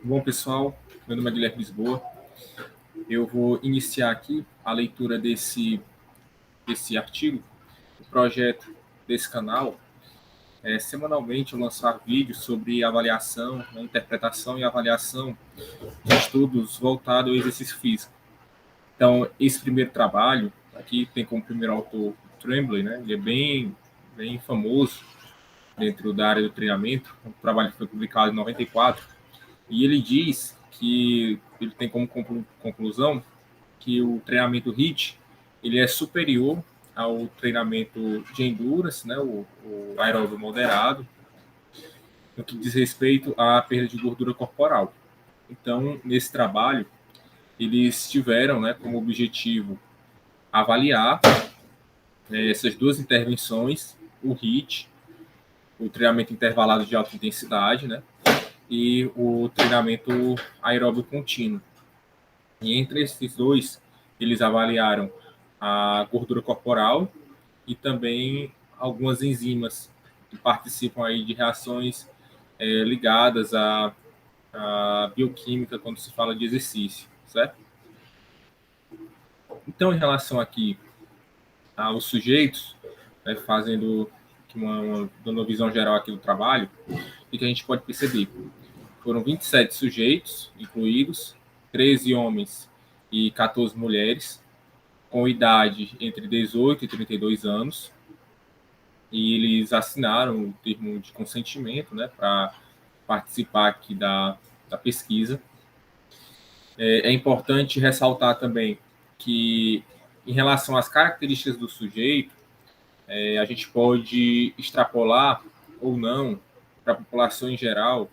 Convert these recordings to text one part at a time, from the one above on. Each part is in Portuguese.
Bom, pessoal, meu nome é Guilherme Lisboa. Eu vou iniciar aqui a leitura desse artigo. O projeto desse canal é semanalmente eu lançar vídeos sobre avaliação, interpretação e avaliação de estudos voltados ao exercício físico. Então, esse primeiro trabalho aqui tem como primeiro autor Tremblay, né? Ele é bem famoso dentro da área do treinamento. O trabalho foi publicado em 94 e ele diz que ele tem como conclusão que o treinamento HIIT ele é superior ao treinamento de endurance, né, o aeróbio moderado, no que diz respeito à perda de gordura corporal. Então, nesse trabalho, eles tiveram, né, como objetivo avaliar essas duas intervenções, o HIIT, o treinamento intervalado de alta intensidade, né, e o treinamento aeróbio contínuo. E entre esses dois, eles avaliaram a gordura corporal e também algumas enzimas que participam aí de reações ligadas à bioquímica quando se fala de exercício, certo? Então, em relação aqui aos sujeitos, né, fazendo dando uma visão geral aqui do trabalho, o que a gente pode perceber? Foram 27 sujeitos incluídos, 13 homens e 14 mulheres, com idade entre 18 e 32 anos, e eles assinaram o termo de consentimento, né, para participar aqui da pesquisa. É importante ressaltar também que, em relação às características do sujeito, a gente pode extrapolar ou não para a população em geral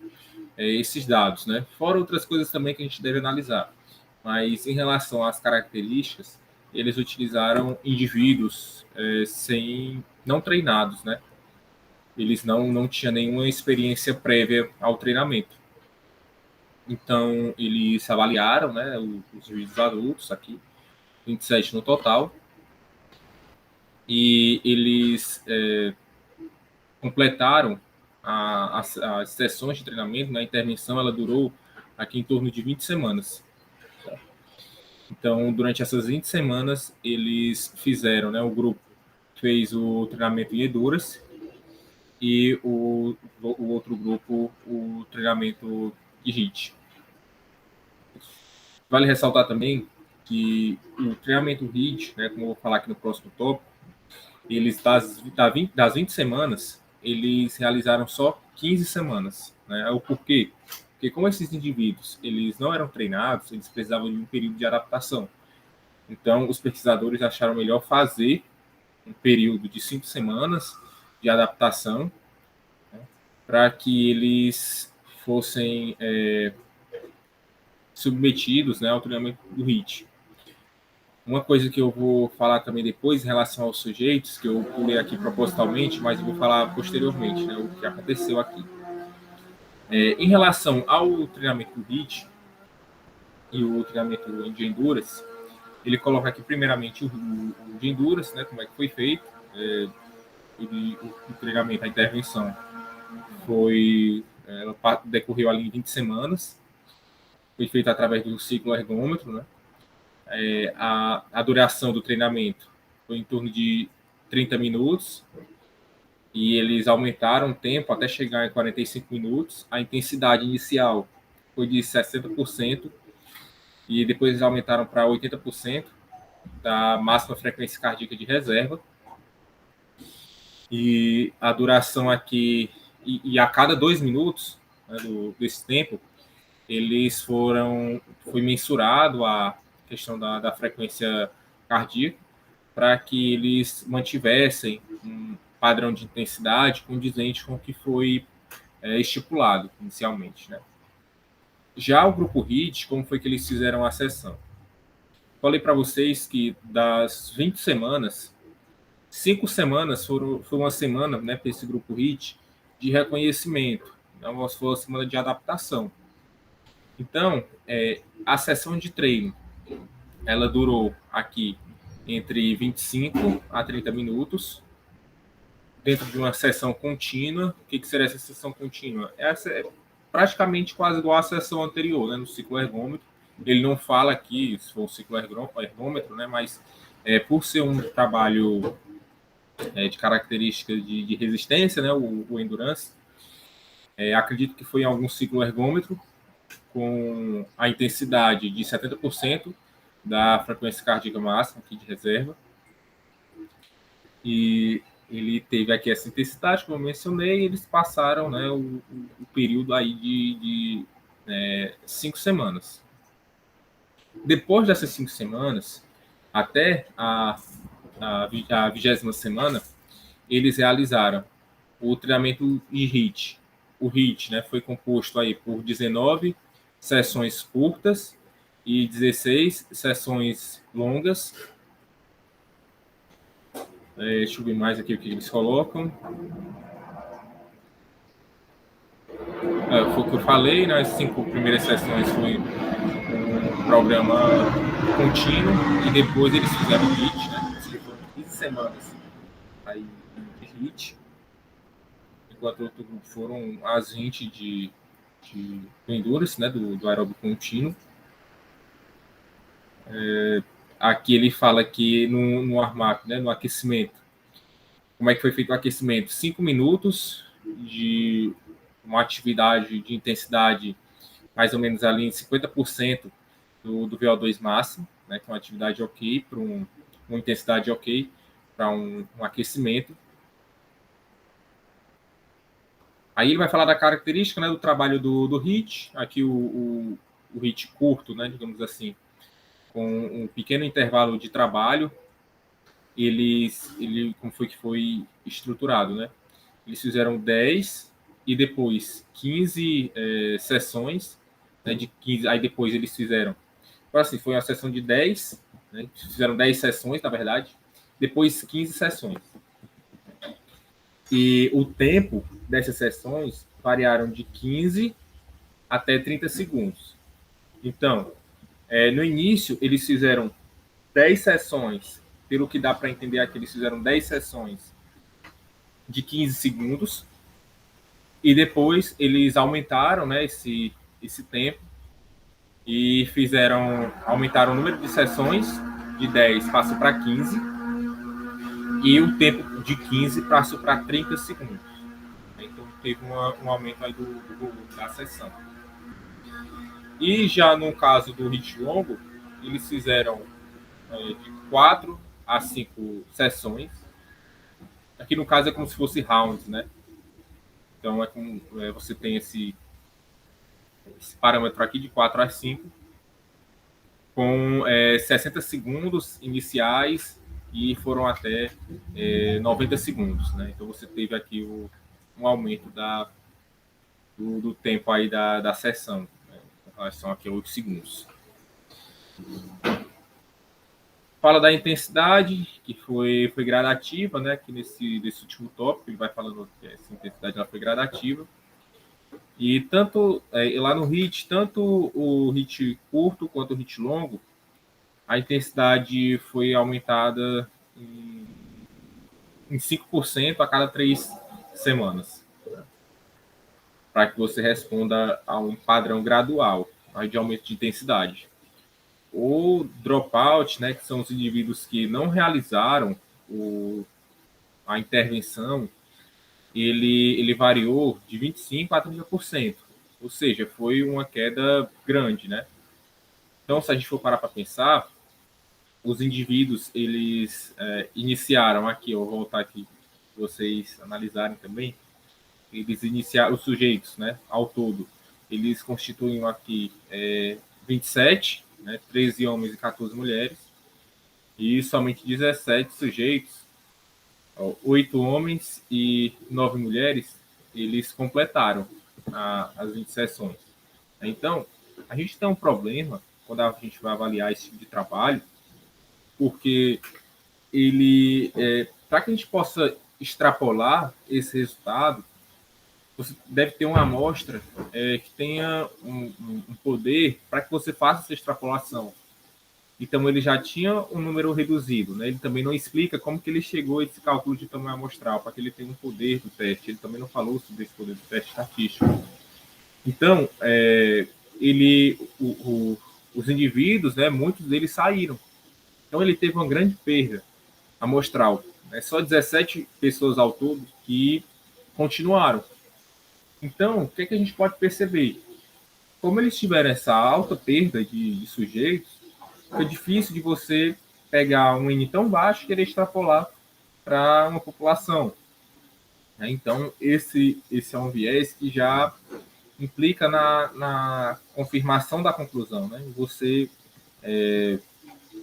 esses dados, né? Fora outras coisas também que a gente deve analisar. Mas, em relação às características, eles utilizaram indivíduos não treinados, né? Eles não tinham nenhuma experiência prévia ao treinamento. Então, eles avaliaram, né, os juízes adultos aqui, 27 no total, e eles completaram as sessões de treinamento. Na intervenção, ela durou aqui em torno de 20 semanas. Então, durante essas 20 semanas, eles fizeram, né, o grupo fez o treinamento em endurance e o outro grupo o treinamento de HIIT. Vale ressaltar também que o treinamento HIIT, né, como eu vou falar aqui no próximo tópico, eles das 20 semanas, eles realizaram só 15 semanas. Né? O porquê? Porque como esses indivíduos eles não eram treinados, eles precisavam de um período de adaptação. Então, os pesquisadores acharam melhor fazer um período de 5 semanas de adaptação, né, para que eles fossem submetidos, né, ao treinamento do HIIT. Uma coisa que eu vou falar também depois em relação aos sujeitos, que eu pulei aqui propositalmente, mas eu vou falar posteriormente, né, o que aconteceu aqui. Em relação ao treinamento do HIIT e o treinamento de endurance, ele coloca aqui primeiramente o de endurance, né, como é que foi feito. O treinamento, a intervenção ela decorreu ali em 20 semanas, foi feita através do ciclo ergômetro, né? A duração do treinamento foi em torno de 30 minutos, e eles aumentaram o tempo até chegar em 45 minutos. A intensidade inicial foi de 60%, e depois eles aumentaram para 80% da máxima frequência cardíaca de reserva. E a duração aqui, e a cada 2 minutos, né, desse tempo, foi mensurado a questão da frequência cardíaca, para que eles mantivessem um padrão de intensidade condizente com o que foi estipulado inicialmente. Né? Já o grupo HIIT, como foi que eles fizeram a sessão? Falei para vocês que das 20 semanas, 5 semanas foi uma semana, né, para esse grupo HIIT de reconhecimento, então foi uma semana de adaptação. Então, a sessão de treino, ela durou aqui entre 25 a 30 minutos, dentro de uma sessão contínua. O que seria essa sessão contínua? praticamente quase igual à sessão anterior, né, no ciclo ergômetro. Ele não fala aqui se for o ciclo ergômetro, né, mas por ser um trabalho de características de resistência, né, o endurance, acredito que foi em algum ciclo ergômetro, com a intensidade de 70% da frequência cardíaca máxima aqui de reserva. E ele teve aqui essa intensidade, como eu mencionei, e eles passaram, né, o período aí de 5 semanas. Depois dessas 5 semanas, até a 20ª semana, eles realizaram o treinamento de HIIT. O HIIT, né, foi composto aí por 19 sessões curtas e 16 sessões longas. Deixa eu ver mais aqui o que eles colocam. Foi o que eu falei, nas 5 primeiras sessões foi um programa contínuo e depois eles fizeram o HIIT, né? Foram 15 semanas aí de HIIT, enquanto o outro grupo foram as 20 do Endurance, né? Do aeróbico contínuo. Aqui ele fala que no warm-up, né? No aquecimento, como é que foi feito o aquecimento? 5 minutos de uma atividade de intensidade mais ou menos ali em 50% do VO2 máximo, né, que é uma atividade ok, para uma intensidade ok, para um aquecimento. Aí ele vai falar da característica, né, do trabalho do HIIT, aqui o HIIT curto, né, digamos assim, com um pequeno intervalo de trabalho, como foi que foi estruturado, né? Eles fizeram 10 e depois 15 sessões, né, de 15, aí depois eles fizeram, assim, foi uma sessão de 10, né, fizeram 10 sessões, na verdade, depois 15 sessões. E o tempo dessas sessões variaram de 15 até 30 segundos. Então, no início, eles fizeram 10 sessões, pelo que dá para entender aqui, eles fizeram 10 sessões de 15 segundos, e depois eles aumentaram, né, esse tempo e aumentaram o número de sessões, de 10 passou para 15, e o tempo de 15 passou para 30 segundos. Então teve um aumento aí do volume da sessão. E já no caso do HIIT longo, eles fizeram de 4 a 5 sessões. Aqui no caso é como se fosse rounds, né? Então você tem esse parâmetro aqui de 4 a 5, com 60 segundos iniciais e foram até 90 segundos, né? Então você teve aqui um aumento do tempo aí da sessão, né? Com relação aqui a 8 segundos. Fala da intensidade, que foi gradativa, né? Que nesse último tópico ele vai falando que essa intensidade ela foi gradativa. E tanto lá no HIIT, tanto o HIIT curto quanto o HIIT longo, a intensidade foi aumentada em 5% a cada 3 semanas, para que você responda a um padrão gradual de aumento de intensidade. O dropout, né, que são os indivíduos que não realizaram a intervenção, ele variou de 25% a 30%, ou seja, foi uma queda grande, né? Então, se a gente for parar para pensar, os indivíduos, eles iniciaram aqui, eu vou voltar aqui para vocês analisarem também, eles iniciaram, os sujeitos, né, ao todo, eles constituem aqui 27, né, 13 homens e 14 mulheres, e somente 17 sujeitos, 8 homens e 9 mulheres, eles completaram as 20 sessões. Então, a gente tem um problema quando a gente vai avaliar esse tipo de trabalho, porque para que a gente possa extrapolar esse resultado, você deve ter uma amostra que tenha um poder para que você faça essa extrapolação. Então, ele já tinha um número reduzido, né? Ele também não explica como que ele chegou a esse cálculo de tamanho amostral, para que ele tenha um poder do teste. Ele também não falou sobre esse poder do teste estatístico. Então, os indivíduos, né, muitos deles saíram. Então, ele teve uma grande perda amostral. Né? Só 17 pessoas ao todo que continuaram. Então, o que, é que a gente pode perceber? Como eles tiveram essa alta perda de sujeitos, fica difícil de você pegar um N tão baixo e querer extrapolar para uma população. Então, esse é um viés que já implica na confirmação da conclusão, né? Você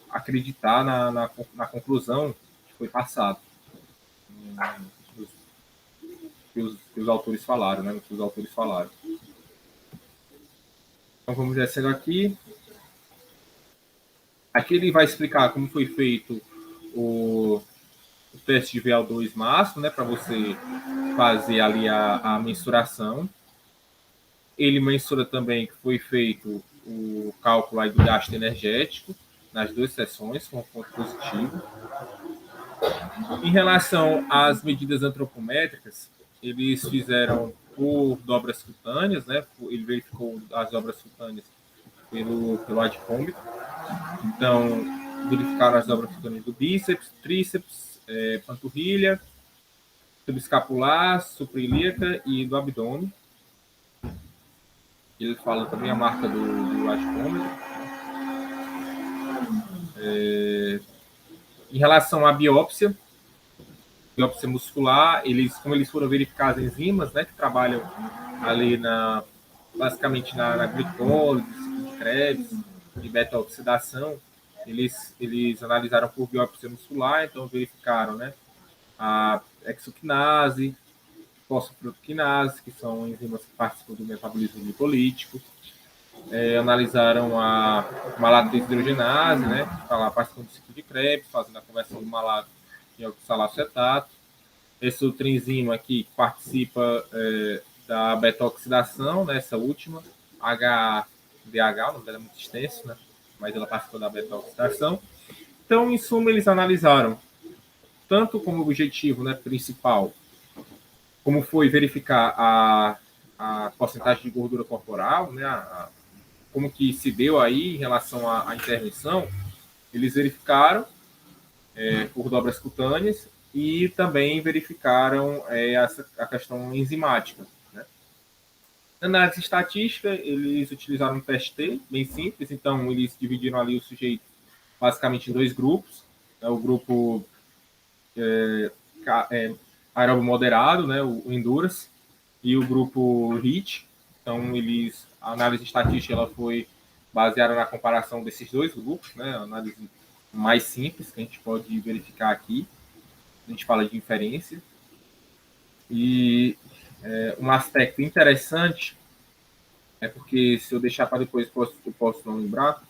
acreditar na conclusão que foi passada, que os autores falaram, né? Que os autores falaram. Então, vamos descendo aqui. Aqui ele vai explicar como foi feito o teste de VO2 máximo, né? Para você fazer ali a mensuração. Ele mensura também que foi feito o cálculo aí do gasto energético nas duas sessões, com ponto positivo. Em relação às medidas antropométricas, eles fizeram por dobras cutâneas, né? Ele verificou as dobras cutâneas pelo adipômetro. Então, verificaram as dobras cutâneas do bíceps, tríceps, panturrilha, subescapular, suprailíaca e do abdômen. Ele fala também a marca do adipômetro. Em relação à biópsia muscular, como eles foram verificar as enzimas, né, que trabalham ali basicamente na glicólise, de Krebs, de beta-oxidação, eles analisaram por biópsia muscular, então verificaram, né, a exoquinase, fosfoprotequinase, que são enzimas que participam do metabolismo glicolítico, analisaram a malato hidrogenase, né, que está lá participando do ciclo de Krebs, fazendo a conversão do malato em oxalacetato. Esse outro enzima aqui participa da beta-oxidação, né, essa última, HDH, o nome dela é muito extenso, né, mas ela participa da beta-oxidação. Então, em suma, eles analisaram tanto como objetivo, né, principal, como foi verificar a porcentagem de gordura corporal, né, como que se deu aí em relação à intervenção, eles verificaram por dobras cutâneas e também verificaram a questão enzimática. Né? Na análise estatística, eles utilizaram um teste T, bem simples, então eles dividiram ali o sujeito basicamente em dois grupos, né? O grupo aeróbio moderado, né? o Endurance, e o grupo HIIT. Então, a análise estatística ela foi baseada na comparação desses dois grupos, né? A análise mais simples que a gente pode verificar aqui. A gente fala de inferência. E um aspecto interessante é porque, se eu deixar para depois, eu posso não lembrar,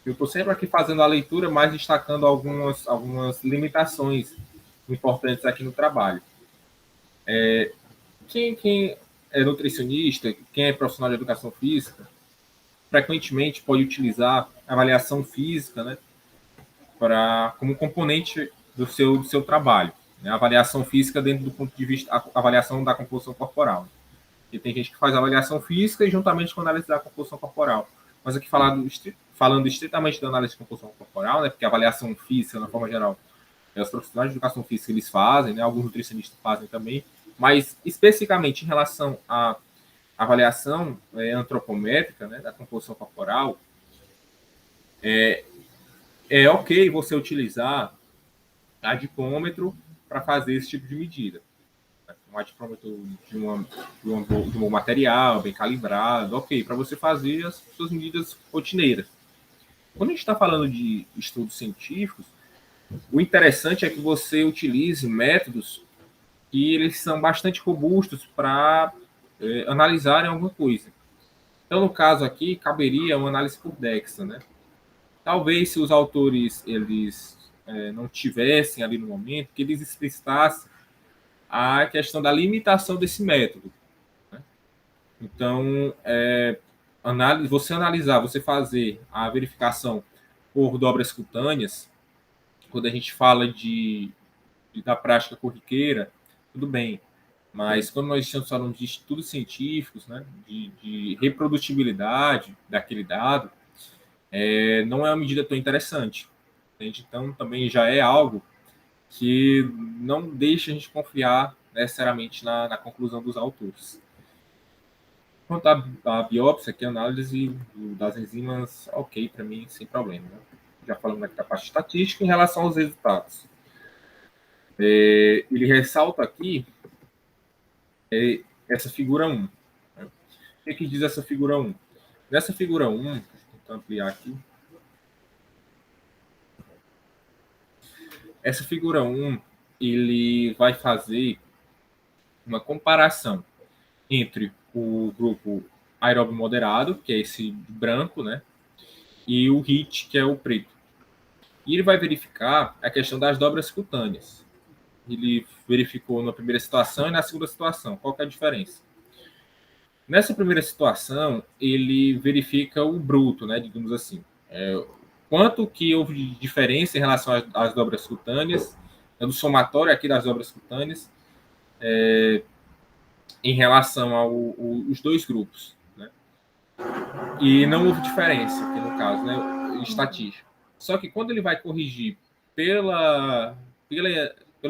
eu estou sempre aqui fazendo a leitura, mas destacando algumas limitações importantes aqui no trabalho. Quem é nutricionista, quem é profissional de educação física, frequentemente pode utilizar avaliação física, né, como componente do seu trabalho. Né, avaliação física dentro do ponto de vista, a avaliação da composição corporal. E tem gente que faz avaliação física e juntamente com a análise da composição corporal. Mas aqui falando estritamente da análise de composição corporal, né, porque a avaliação física, na forma geral, os profissionais de educação física eles fazem, né, alguns nutricionistas fazem também, mas especificamente em relação à avaliação antropométrica, né, da composição corporal, é ok você utilizar adipômetro para fazer esse tipo de medida. Um adipômetro de um material bem calibrado, ok, para você fazer as suas medidas rotineiras. Quando a gente está falando de estudos científicos, o interessante é que você utilize métodos que eles são bastante robustos para analisarem alguma coisa. Então, no caso aqui, caberia uma análise por DEXA, né? Talvez se os autores eles não tivessem ali no momento, que eles explicitassem a questão da limitação desse método. Né? Então, você fazer a verificação por dobras cutâneas, quando a gente fala da prática corriqueira, tudo bem. Mas quando nós estamos falando de estudos científicos, né, de reprodutibilidade daquele dado, não é uma medida tão interessante. Entende? Então, também já é algo que não deixa a gente confiar necessariamente na conclusão dos autores. Quanto à biópsia, que é a análise das enzimas, ok, para mim, sem problema. Né? Já falamos aqui da parte estatística em relação aos resultados. Ele ressalta aqui essa figura 1. Né? O que diz essa figura 1? Nessa figura 1, vou tentar ampliar aqui. Essa figura 1, ele vai fazer uma comparação entre o grupo aeróbio moderado, que é esse branco, né? E o HIT, que é o preto. E ele vai verificar a questão das dobras cutâneas. Ele verificou na primeira situação e na segunda situação. Qual que é a diferença? Nessa primeira situação, ele verifica o bruto, né, digamos assim. Quanto que houve de diferença em relação às dobras cutâneas, do somatório aqui das dobras cutâneas, em relação aos dois grupos. Né? E não houve diferença aqui no caso, né, estatística. Só que quando ele vai corrigir pelo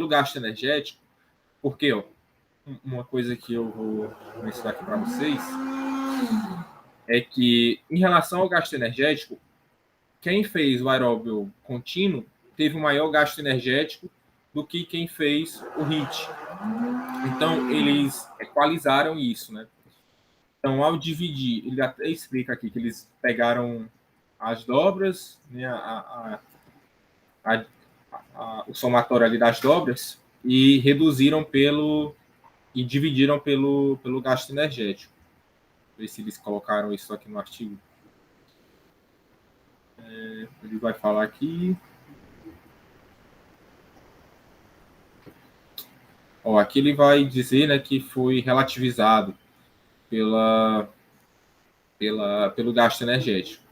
gasto energético, porque ó, uma coisa que eu vou mencionar aqui para vocês é que, em relação ao gasto energético, quem fez o aeróbio contínuo teve um maior gasto energético do que quem fez o HIIT. Então, eles equalizaram isso, né? Então, ao dividir, ele até explica aqui que eles pegaram as dobras, né, o somatório ali das dobras, e reduziram e dividiram pelo gasto energético. Ver se eles colocaram isso aqui no artigo. Ele vai falar aqui. Ó, aqui ele vai dizer, né, que foi relativizado pelo gasto energético.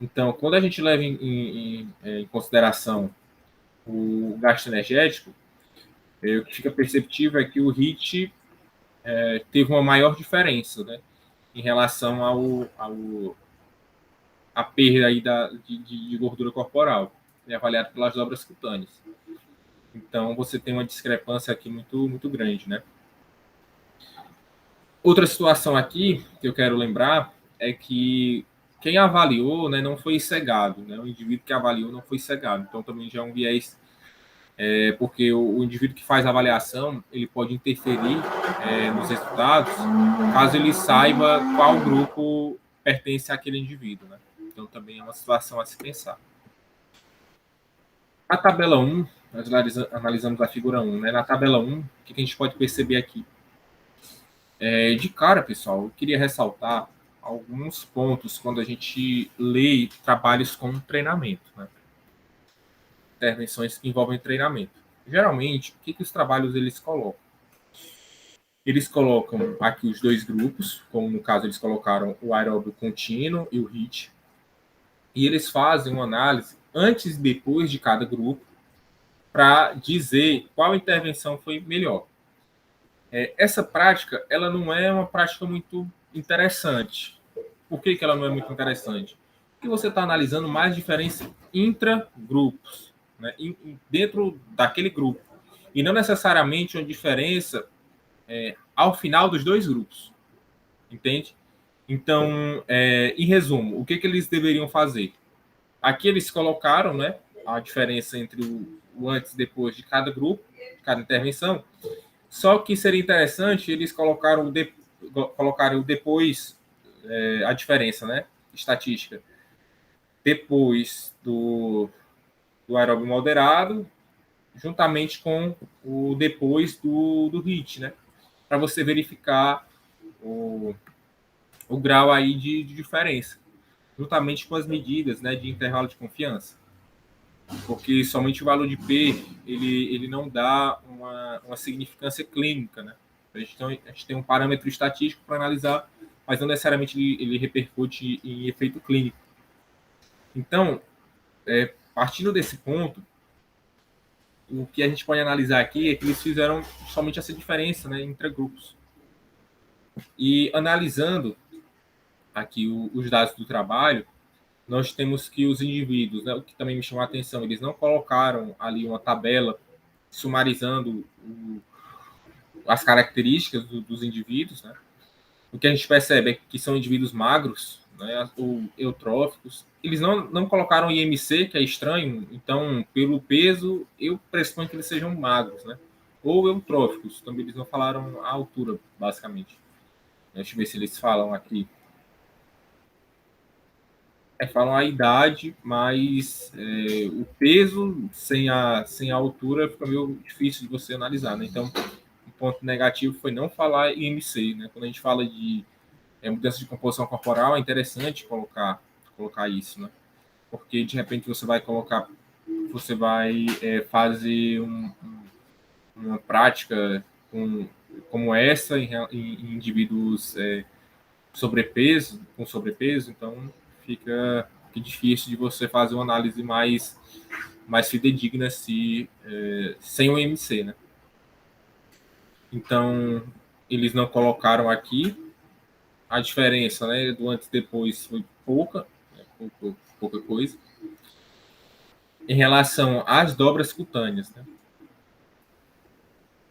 Então, quando a gente leva em consideração o gasto energético, o que fica perceptível é que o HIIT teve uma maior diferença, né, em relação à perda aí de gordura corporal, avaliado pelas dobras cutâneas. Então, você tem uma discrepância aqui muito, muito grande, né? Outra situação aqui que eu quero lembrar é que quem avaliou, né, não foi cegado, né? O indivíduo que avaliou não foi cegado. Então, também já é um viés, porque o indivíduo que faz a avaliação, ele pode interferir nos resultados, caso ele saiba qual grupo pertence àquele indivíduo, né? Então, também é uma situação a se pensar. Na tabela 1, nós analisamos a figura 1, né? Na tabela 1, o que a gente pode perceber aqui? De cara, pessoal, eu queria ressaltar alguns pontos quando a gente lê trabalhos com treinamento, né? Intervenções que envolvem treinamento. Geralmente, o que os trabalhos eles colocam? Eles colocam aqui os dois grupos, como no caso eles colocaram o aeróbio contínuo e o HIIT, e eles fazem uma análise antes e depois de cada grupo para dizer qual intervenção foi melhor. Essa prática, ela não é uma prática muito interessante. Por que ela não é muito interessante? Porque você está analisando mais diferença intra-grupos, né? Dentro daquele grupo. E não necessariamente uma diferença ao final dos dois grupos. Entende? Então, em resumo, o que eles deveriam fazer? Aqui eles colocaram, né, a diferença entre o antes e depois de cada grupo, de cada intervenção. Só que seria interessante eles colocaram o depois, a diferença, né? Estatística. Depois do aeróbio moderado, juntamente com o depois do HIIT, né? Para você verificar o grau aí de diferença, juntamente com as medidas, né, de intervalo de confiança. Porque somente o valor de P ele não dá uma significância clínica, né? A gente tem um parâmetro estatístico para analisar, mas não necessariamente ele repercute em efeito clínico. Então, partindo desse ponto, o que a gente pode analisar aqui é que eles fizeram somente essa diferença, né, entre grupos. E analisando aqui os dados do trabalho, nós temos que os indivíduos, né, o que também me chamou a atenção, eles não colocaram ali uma tabela sumarizando as características dos indivíduos, né? O que a gente percebe é que são indivíduos magros, né, ou eutróficos. Eles não colocaram IMC, que é estranho, então, pelo peso, eu pressuponho que eles sejam magros, né? Ou eutróficos, também eles não falaram a altura, basicamente. Deixa eu ver se eles falam aqui. Falam a idade, mas o peso sem a altura fica meio difícil de você analisar, né? Então, um ponto negativo foi não falar IMC, né? Quando a gente fala de mudança de composição corporal, é interessante colocar isso, né? Porque de repente você vai fazer uma prática como essa em indivíduos com sobrepeso, então fica difícil de você fazer uma análise mais fidedigna sem o MC, né? Então, eles não colocaram aqui a diferença, né, do antes e depois foi pouca, né, pouca coisa. Em relação às dobras cutâneas, né?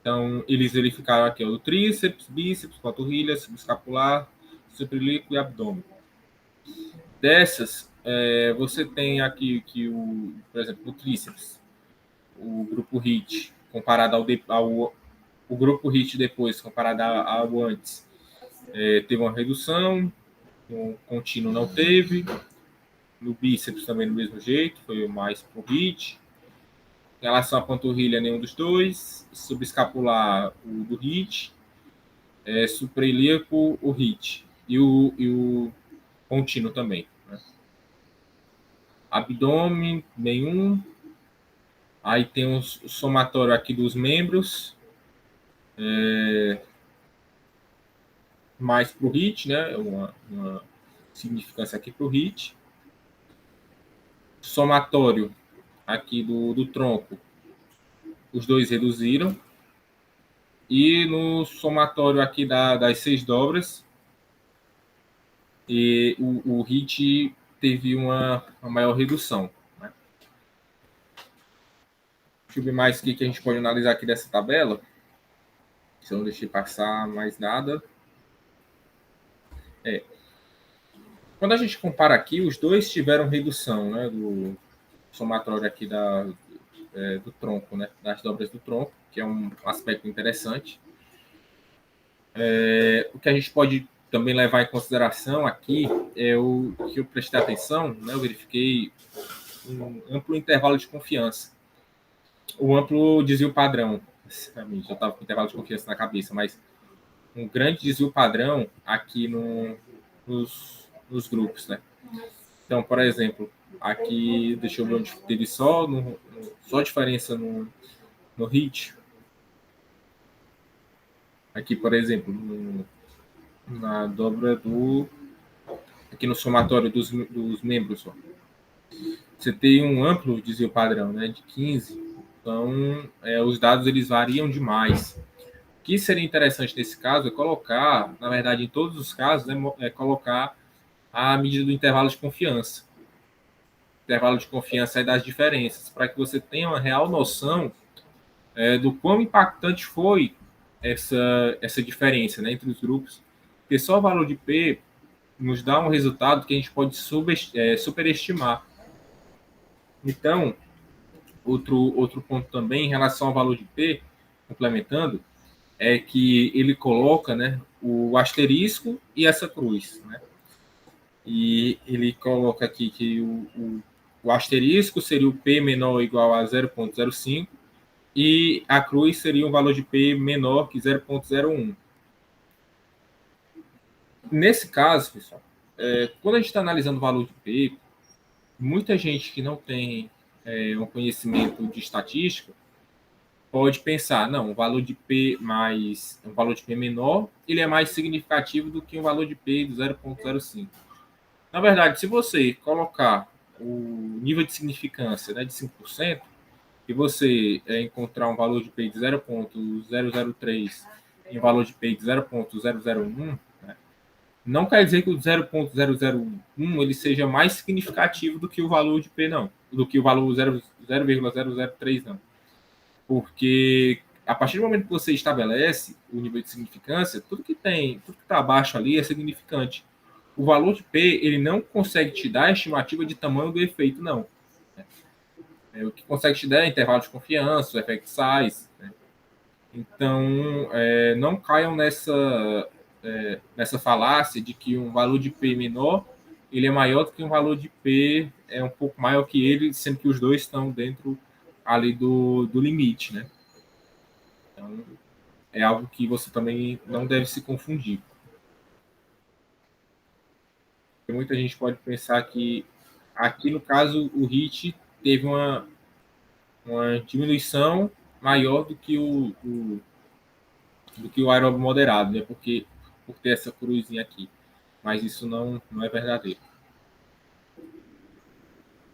Então, eles verificaram aqui o tríceps, bíceps, panturrilha, subescapular, suprailíaco e abdômen. Dessas, você tem aqui que, por exemplo, o tríceps, o grupo HIIT, comparado o grupo HIIT depois, comparado ao antes, teve uma redução, no contínuo não teve, no bíceps também do mesmo jeito, foi mais pro HIIT. Em relação à panturrilha, nenhum dos dois. Subescapular, o do HIIT. Suprailíaco, o HIIT. E o contínuo também. Né? Abdômen, nenhum. Aí tem o somatório aqui dos membros. Mais para o HIIT, né? Uma significância aqui para o HIIT. Somatório aqui do tronco, os dois reduziram. E no somatório aqui das 6 dobras, e o HIIT teve uma maior redução. Né? Deixa eu ver mais o que a gente pode analisar aqui dessa tabela. Se eu não deixei passar mais nada. Quando a gente compara aqui, os dois tiveram redução, né, do somatório aqui do tronco, né, das dobras do tronco, que é um aspecto interessante. O que a gente pode também levar em consideração aqui é o que eu prestei atenção, né, eu verifiquei um amplo intervalo de confiança. O amplo desvio padrão, sinceramente, eu estava com intervalo de confiança na cabeça, mas um grande desvio padrão aqui nos grupos, né? Então, por exemplo, aqui, deixa eu ver onde teve só diferença no HIIT. Aqui, por exemplo, na dobra aqui no somatório dos membros, ó. Você tem um amplo desvio padrão, né, de 15. Então, os dados eles variam demais. O que seria interessante nesse caso é colocar, na verdade, em todos os casos, colocar a medida do intervalo de confiança. Intervalo de confiança é das diferenças, para que você tenha uma real noção do quão impactante foi essa diferença, né, entre os grupos. Porque só o valor de P nos dá um resultado que a gente pode superestimar. Então, outro ponto também em relação ao valor de P, complementando, é que ele coloca, né, o asterisco e essa cruz. Né? E ele coloca aqui que o asterisco seria o P menor ou igual a 0,05 e a cruz seria um valor de P menor que 0,01. Nesse caso, pessoal, quando a gente está analisando o valor de P, muita gente que não tem um conhecimento de estatística pode pensar, não, um valor de P menor, ele é mais significativo do que um valor de P do 0,05. Na verdade, se você colocar o nível de significância, né, de 5%, e você encontrar um valor de P de 0,003 e um valor de P de 0,001, né, não quer dizer que o 0,001 ele seja mais significativo do que o valor de P, não. Do que o valor 0,003, não. Porque a partir do momento que você estabelece o nível de significância, tudo que está abaixo ali é significante. O valor de P, ele não consegue te dar a estimativa de tamanho do efeito, não. O que consegue te dar é intervalo de confiança, o effect size, né? Então, não caiam nessa falácia de que um valor de P menor ele é maior do que um valor de P um pouco maior que ele, sendo que os dois estão dentro ali do limite, né? Então, é algo que você também não deve se confundir. Muita gente pode pensar que aqui, no caso, o HIT teve uma diminuição maior do que o aeróbio moderado, né? Porque por ter essa cruzinha aqui. Mas isso não é verdadeiro.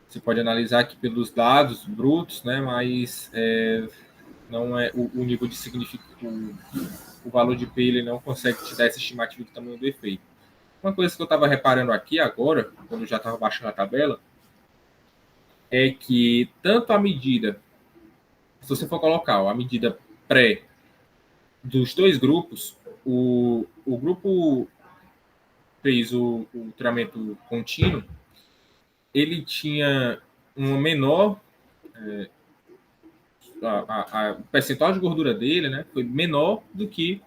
Você pode analisar aqui pelos dados brutos, né? Mas não é o nível de significado, o valor de P ele não consegue te dar essa estimativa do tamanho do efeito. Uma coisa que eu estava reparando aqui agora, quando eu já estava baixando a tabela, é que tanto a medida, se você for colocar a medida pré dos dois grupos, o grupo fez o treinamento contínuo, ele tinha um menor, o percentual de gordura dele, né, foi menor do que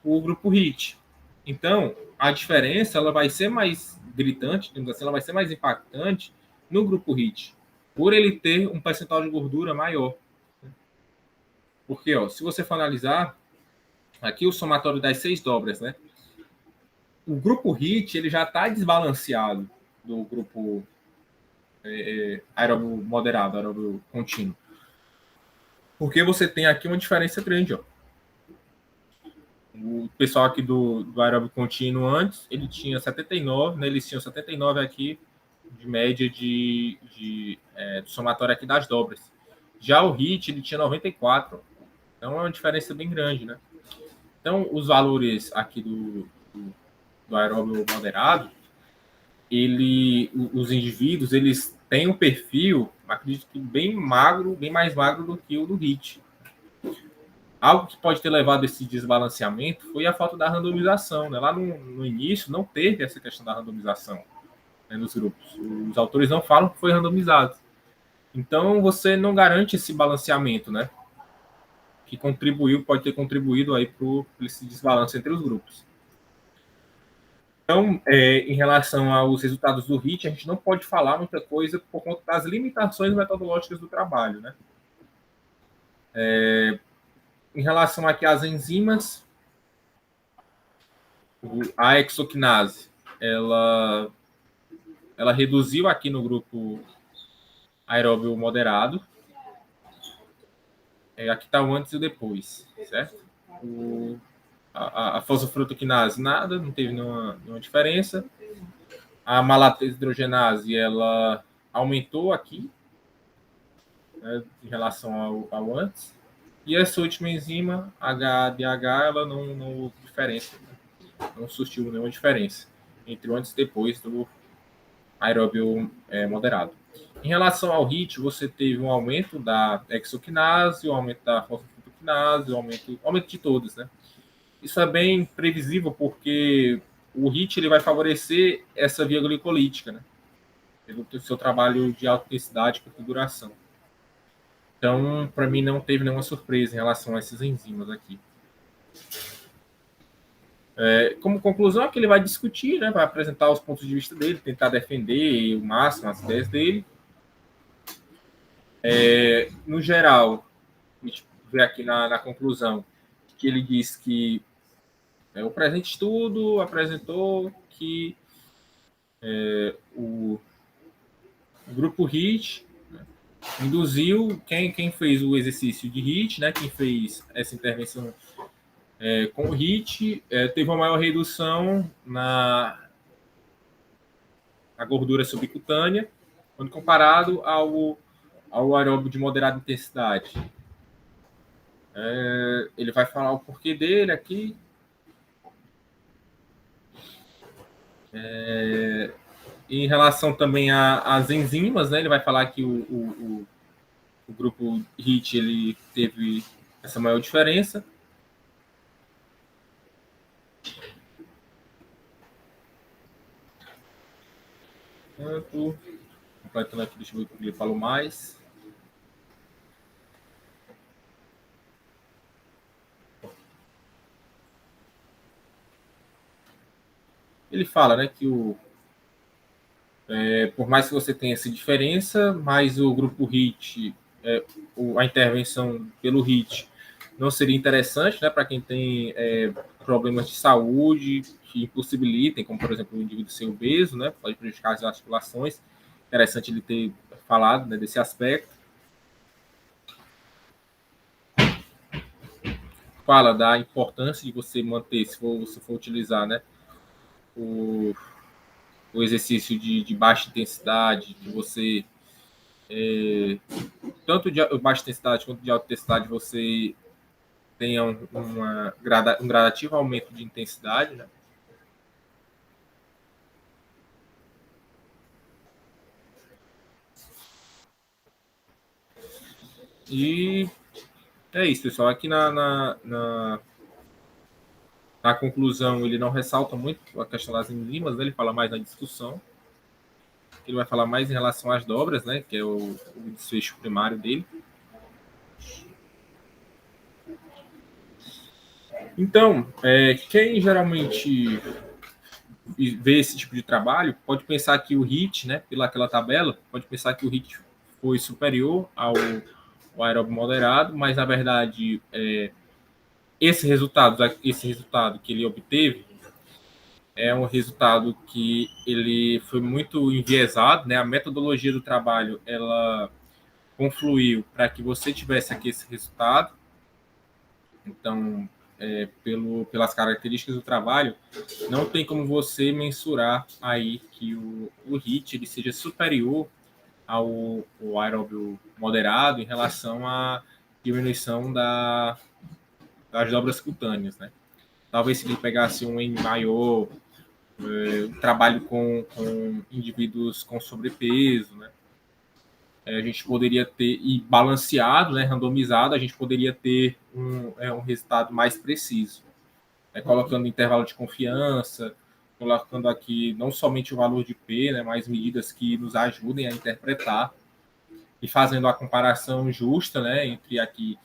o grupo HIIT. Então, a diferença ela vai ser mais gritante, assim, ela vai ser mais impactante no grupo HIIT, por ele ter um percentual de gordura maior. Porque, ó, se você for analisar, aqui o somatório das 6 dobras, né? O grupo HIIT ele já está desbalanceado do grupo aeróbio moderado, aeróbio contínuo. Porque você tem aqui uma diferença grande, ó. O pessoal aqui do aeróbio contínuo antes, ele tinha 79, né? Eles tinham 79 aqui de média do somatório aqui das dobras. Já o HIIT, ele tinha 94. Então é uma diferença bem grande, né? Então, os valores aqui do aeróbio moderado, os indivíduos, eles têm um perfil, acredito que bem magro, bem mais magro do que o do HIIT. Algo que pode ter levado esse desbalanceamento foi a falta da randomização, né? Lá no início não teve essa questão da randomização, né, nos grupos. Os autores não falam que foi randomizado. Então você não garante esse balanceamento, né? Que pode ter contribuído aí para esse desbalanço entre os grupos. Então, em relação aos resultados do HIIT, a gente não pode falar muita coisa por conta das limitações metodológicas do trabalho, né? Em relação aqui às enzimas, a hexoquinase, ela reduziu aqui no grupo aeróbio moderado. Aqui está o antes e o depois, certo? A fosfofrutoquinase, nada, não teve nenhuma diferença. A malatase hidrogenase, ela aumentou aqui, né, em relação ao antes. E essa última enzima, HDH, ela não houve diferença, né? Não surtiu nenhuma diferença entre o antes e depois do aeróbio moderado. Em relação ao HIIT, você teve um aumento da hexoquinase, um aumento da fosfofrutoquinase, um aumento de todas, né? Isso é bem previsível porque o HIIT ele vai favorecer essa via glicolítica, né? Pelo seu trabalho de alta intensidade e curta duração. Então, para mim, não teve nenhuma surpresa em relação a essas enzimas aqui. Como conclusão, é que ele vai discutir, né, vai apresentar os pontos de vista dele, tentar defender o máximo as ideias dele. No geral, a gente vê aqui na conclusão que ele diz que o presente estudo apresentou que o grupo HIIT, né, induziu quem fez o exercício de HIIT, né, quem fez essa intervenção com o HIIT, teve uma maior redução na gordura subcutânea, quando comparado ao ao aeróbio de moderada intensidade. Ele vai falar o porquê dele aqui. Em relação também às enzimas, né? Ele vai falar que o grupo HIT ele teve essa maior diferença. Completando aqui, deixa eu ver o que ele falou mais. Ele fala, né, que por mais que você tenha essa diferença, mas o grupo HIT, a intervenção pelo HIT não seria interessante, né, para quem tem problemas de saúde que impossibilitem, como por exemplo o indivíduo ser obeso, né, pode prejudicar as articulações. Interessante ele ter falado, né, desse aspecto. Fala da importância de você manter, se for utilizar, né, o, o exercício de baixa intensidade, de você tanto de baixa intensidade quanto de alta intensidade, você tenha um gradativo aumento de intensidade, né? E é isso, pessoal. Aqui na conclusão, ele não ressalta muito a questão das enzimas, né? Ele fala mais na discussão. Ele vai falar mais em relação às dobras, né? Que é o desfecho primário dele. Então, quem geralmente vê esse tipo de trabalho pode pensar que o HIT, né? Pelaquela tabela, pode pensar que o HIT foi superior ao aeróbio moderado, mas na verdade esse resultado que ele obteve é um resultado que ele foi muito enviesado, né? A metodologia do trabalho ela confluiu para que você tivesse aqui esse resultado. Então, pelas características do trabalho, não tem como você mensurar aí que o HIT ele seja superior ao aeróbio moderado em relação à diminuição das dobras cutâneas, né? Talvez se ele pegasse um N maior, trabalho com indivíduos com sobrepeso, né? A gente poderia ter, e balanceado, né, randomizado, a gente poderia ter um resultado mais preciso. Colocando intervalo de confiança, colocando aqui não somente o valor de P, né, mas medidas que nos ajudem a interpretar e fazendo a comparação justa, né, entre aqui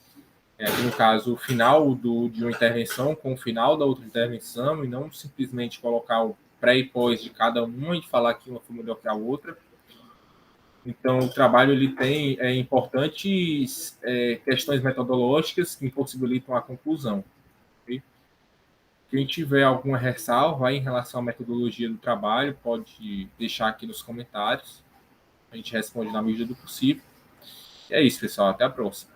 no caso, o final de uma intervenção com o final da outra intervenção, e não simplesmente colocar o pré e pós de cada uma e falar que uma foi melhor que a outra. Então, o trabalho ele tem importantes questões metodológicas que impossibilitam a conclusão. Okay? Quem tiver alguma ressalva em relação à metodologia do trabalho, pode deixar aqui nos comentários. A gente responde na medida do possível. E é isso, pessoal. Até a próxima.